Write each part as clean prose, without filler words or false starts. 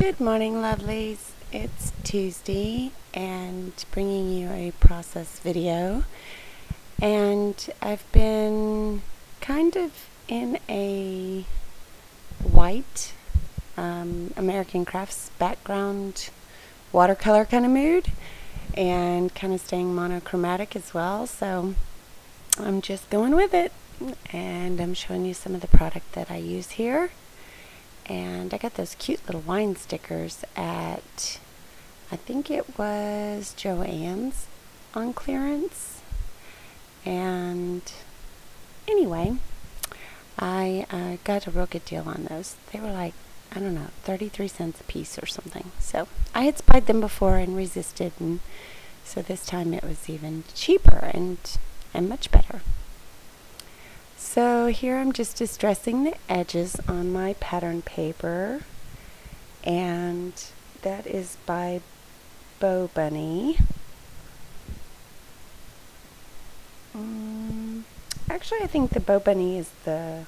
Good morning, lovelies. It's Tuesday and bringing you a process video. And I've been kind of in a white American Crafts background watercolor kind of mood and kind of staying monochromatic as well. So I'm just going with it, and I'm showing you some of the product that I use here. And I got those cute little wine stickers at, I think it was Joann's on clearance. And anyway, I got a real good deal on those. They were like, I don't know, 33 cents a piece or something. So I had spied them before and resisted, and so this time it was even cheaper and much better. So here I'm just distressing the edges on my pattern paper, and that is by Bow Bunny. Actually, I think the Bow Bunny is the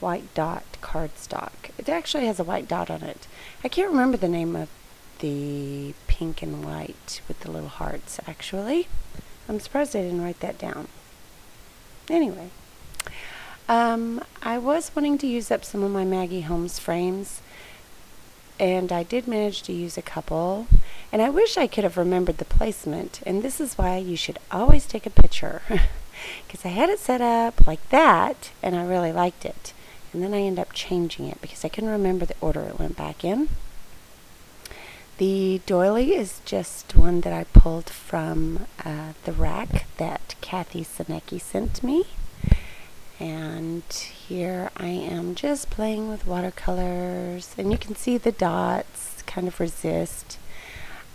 white dot cardstock. It actually has a white dot on it. I can't remember the name of the pink and white with the little hearts, actually. I'm surprised I didn't write that down. Anyway. I was wanting to use up some of my Maggie Holmes frames, and I did manage to use a couple, and I wish I could have remembered the placement, and this is why you should always take a picture, because I had it set up like that, and I really liked it, and then I ended up changing it because I couldn't remember the order it went back in. The doily is just one that I pulled from the rack that Kathy Sinecki sent me. And here I am just playing with watercolors, and you can see the dots kind of resist.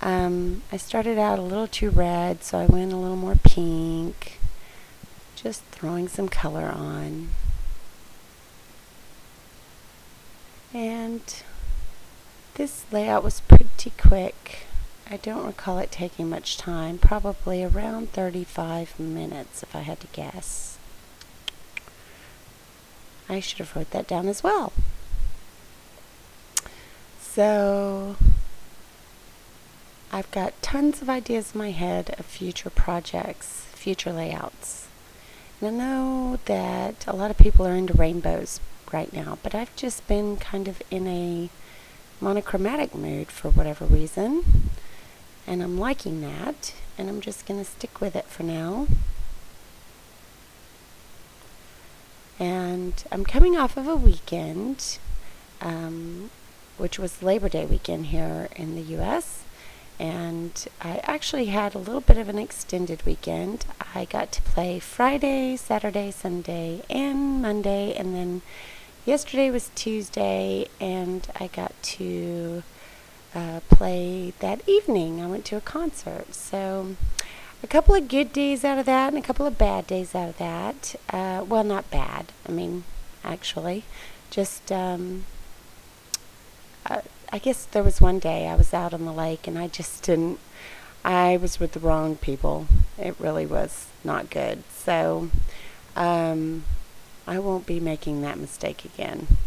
I started out a little too red, so I went a little more pink, just throwing some color on. And this layout was pretty quick. I don't recall it taking much time, probably around 35 minutes if I had to guess. I should have wrote that down as well. So I've got tons of ideas in my head of future projects, future layouts. And I know that a lot of people are into rainbows right now, but I've just been kind of in a monochromatic mood for whatever reason, and I'm liking that, and I'm just going to stick with it for now. And I'm coming off of a weekend, which was Labor Day weekend here in the U.S., and I actually had a little bit of an extended weekend. I got to play Friday, Saturday, Sunday, and Monday, and then yesterday was Tuesday, and I got to play that evening. I went to a concert, so a couple of good days out of that and a couple of bad days out of that. Well, not bad. I mean, actually, just I guess there was one day I was out on the lake and I just didn't, I was with the wrong people. It really was not good. So I won't be making that mistake again.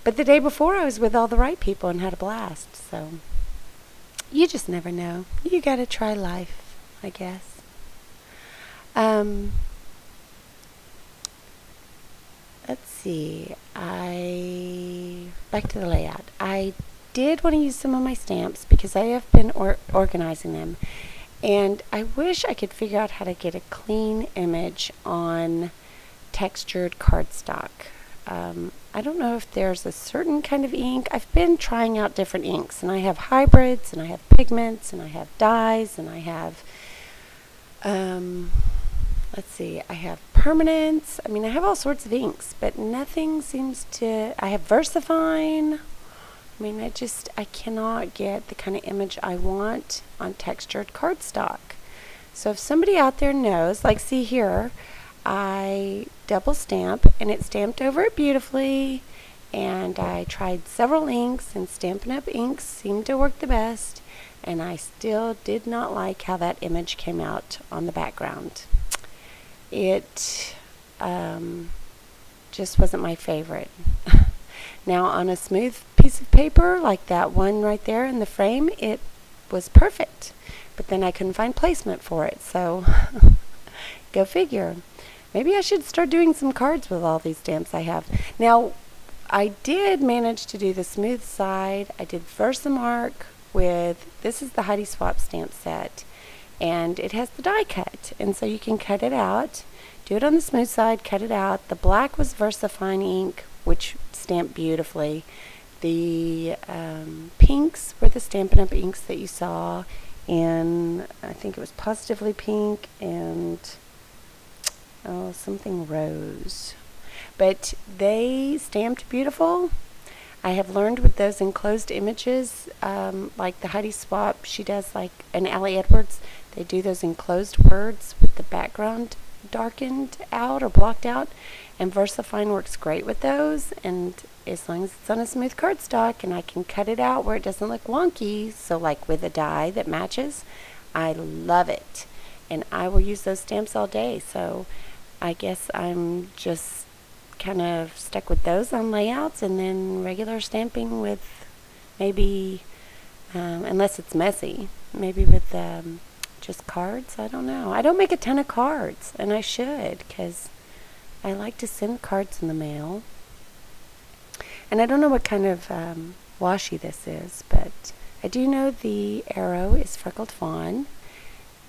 But the day before I was with all the right people and had a blast. So you just never know. You gotta try life, I guess. Let's see. Back to the layout. I did want to use some of my stamps because I have been organizing them, and I wish I could figure out how to get a clean image on textured cardstock. I don't know if there's a certain kind of ink. I've been trying out different inks, and I have hybrids, and I have pigments, and I have dyes, and I have let's see, I have permanents. I mean, I have all sorts of inks, but nothing seems to, I have VersaFine. I mean, I cannot get the kind of image I want on textured cardstock. So if somebody out there knows, like see here, I double stamp, and it stamped over it beautifully, and I tried several inks, and Stampin' Up! Inks seemed to work the best, and I still did not like how that image came out on the background. It just wasn't my favorite. Now on a smooth piece piece of paper, like that one right there in the frame, it was perfect. But then I couldn't find placement for it, so go figure. Maybe I should start doing some cards with all these stamps I have. Now, I did manage to do the smooth side. I did Versamark with, this is the Heidi Swap stamp set, and it has the die cut, and so you can cut it out, do it on the smooth side, cut it out. The black was VersaFine ink, which stamped beautifully. The pinks were the Stampin' Up! Inks that you saw, and I think it was Positively Pink and something rose. But they stamped beautiful. I have learned with those enclosed images, like the Heidi Swap, she does, like, and Allie Edwards, they do those enclosed words with the background darkened out or blocked out, and VersaFine works great with those, and as long as it's on a smooth cardstock and I can cut it out where it doesn't look wonky, so like with a die that matches, I love it. And I will use those stamps all day, so I guess I'm just kind of stuck with those on layouts, and then regular stamping with maybe, unless it's messy, maybe with just cards. I don't know. I don't make a ton of cards, and I should, because I like to send cards in the mail. And I don't know what kind of washi this is, but I do know the arrow is Freckled Fawn,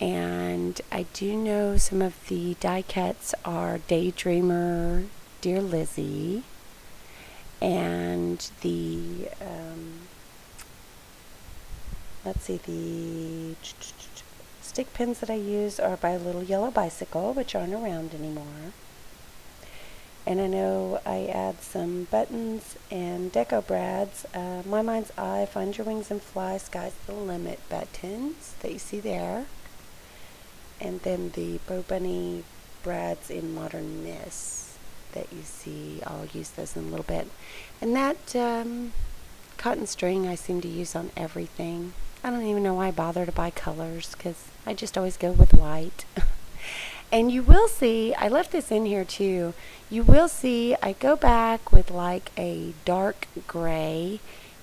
and I do know some of the die cuts are Daydreamer, Dear Lizzie, and the let's see, the stick pins that I use are by Little Yellow Bicycle, which aren't around anymore. And I know I add some buttons and Deco Brads. My Mind's Eye, Find Your Wings and Fly, Sky's the Limit buttons that you see there. And then the Bow Bunny Brads in Modern Miss that you see. I'll use those in a little bit. And that cotton string I seem to use on everything. I don't even know why I bother to buy colors, because I just always go with white. And you will see, I left this in here too, you will see I go back with like a dark gray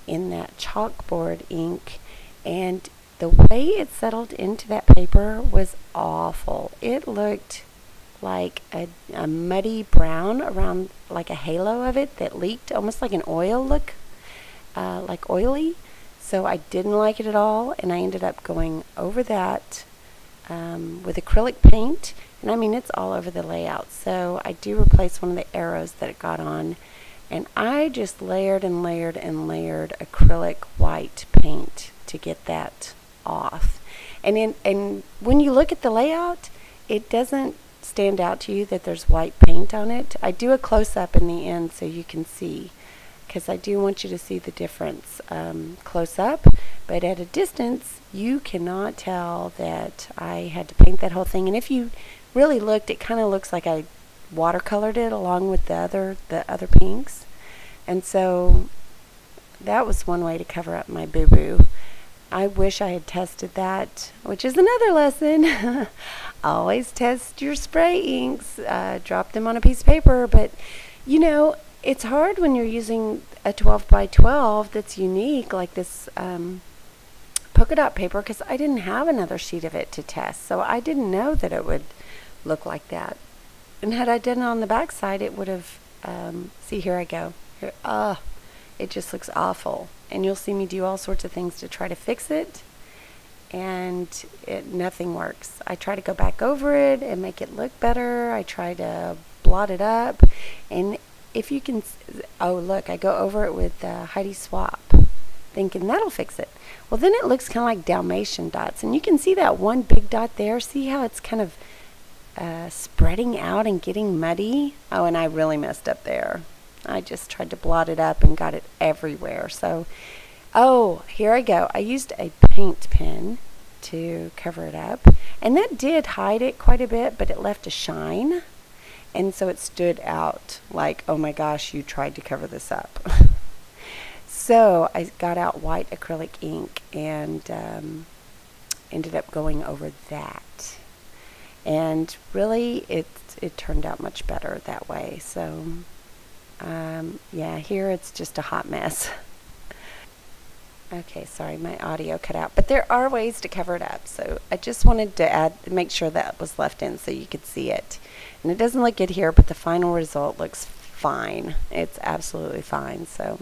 in that chalkboard ink, and the way it settled into that paper was awful. It looked like a muddy brown around like a halo of it that leaked, almost like an oil look, like oily. So I didn't like it at all, and I ended up going over that with acrylic paint, and I mean it's all over the layout. So I do replace one of the arrows that it got on, and I just layered and layered and layered acrylic white paint to get that off. And when you look at the layout, it doesn't stand out to you that there's white paint on it. I do a close-up in the end so you can see, because I do want you to see the difference close up, but at a distance you cannot tell that I had to paint that whole thing. And if you really looked, it kind of looks like I watercolored it along with the other pinks. And so that was one way to cover up my boo-boo. I wish I had tested that, which is another lesson. Always test your spray inks. Drop them on a piece of paper, but you know, it's hard when you're using a 12 by 12 that's unique, like this polka dot paper, because I didn't have another sheet of it to test, so I didn't know that it would look like that. And had I done it on the back side, it would have, see, here I go. Here, it just looks awful. And you'll see me do all sorts of things to try to fix it, and nothing works. I try to go back over it and make it look better. I try to blot it up, and if you can, oh look, I go over it with Heidi Swap, thinking that'll fix it. Well, then it looks kind of like Dalmatian dots, and you can see that one big dot there. See how it's kind of spreading out and getting muddy? Oh, and I really messed up there. I just tried to blot it up and got it everywhere. So, oh, here I go. I used a paint pen to cover it up, and that did hide it quite a bit, but it left a shine. And so it stood out like, oh my gosh, you tried to cover this up. So I got out white acrylic ink and ended up going over that. And really, it turned out much better that way. So, yeah, here it's just a hot mess. Okay, sorry, my audio cut out. But there are ways to cover it up. So I just wanted to make sure that was left in so you could see it. And it doesn't look good here, but the final result looks fine. It's absolutely fine. So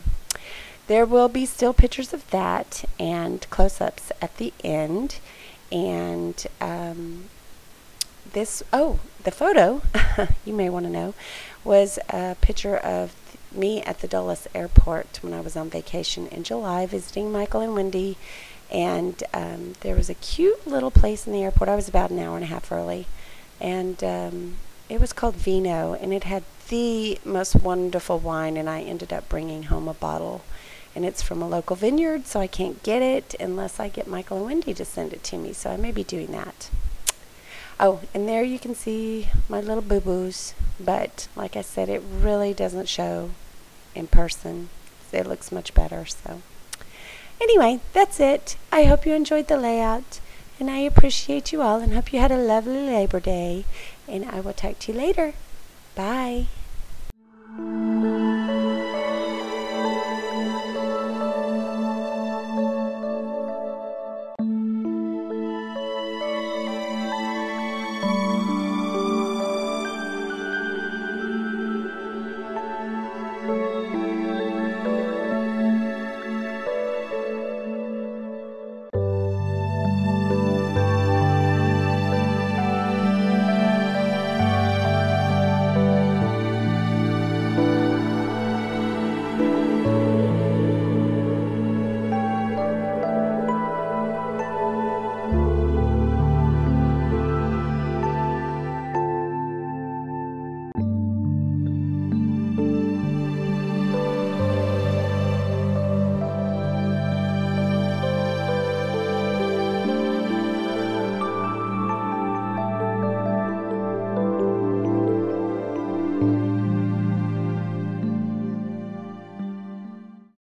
there will be still pictures of that and close-ups at the end. And the photo, you may want to know, was a picture of me at the Dulles Airport when I was on vacation in July visiting Michael and Wendy. And there was a cute little place in the airport. I was about an hour and a half early. And it was called Vino, and it had the most wonderful wine, and I ended up bringing home a bottle. And it's from a local vineyard, so I can't get it unless I get Michael and Wendy to send it to me. So I may be doing that. Oh, and there you can see my little boo-boos. But like I said, it really doesn't show in person. It looks much better. So anyway, that's it. I hope you enjoyed the layout. And I appreciate you all and hope you had a lovely Labor Day. And I will talk to you later. Bye.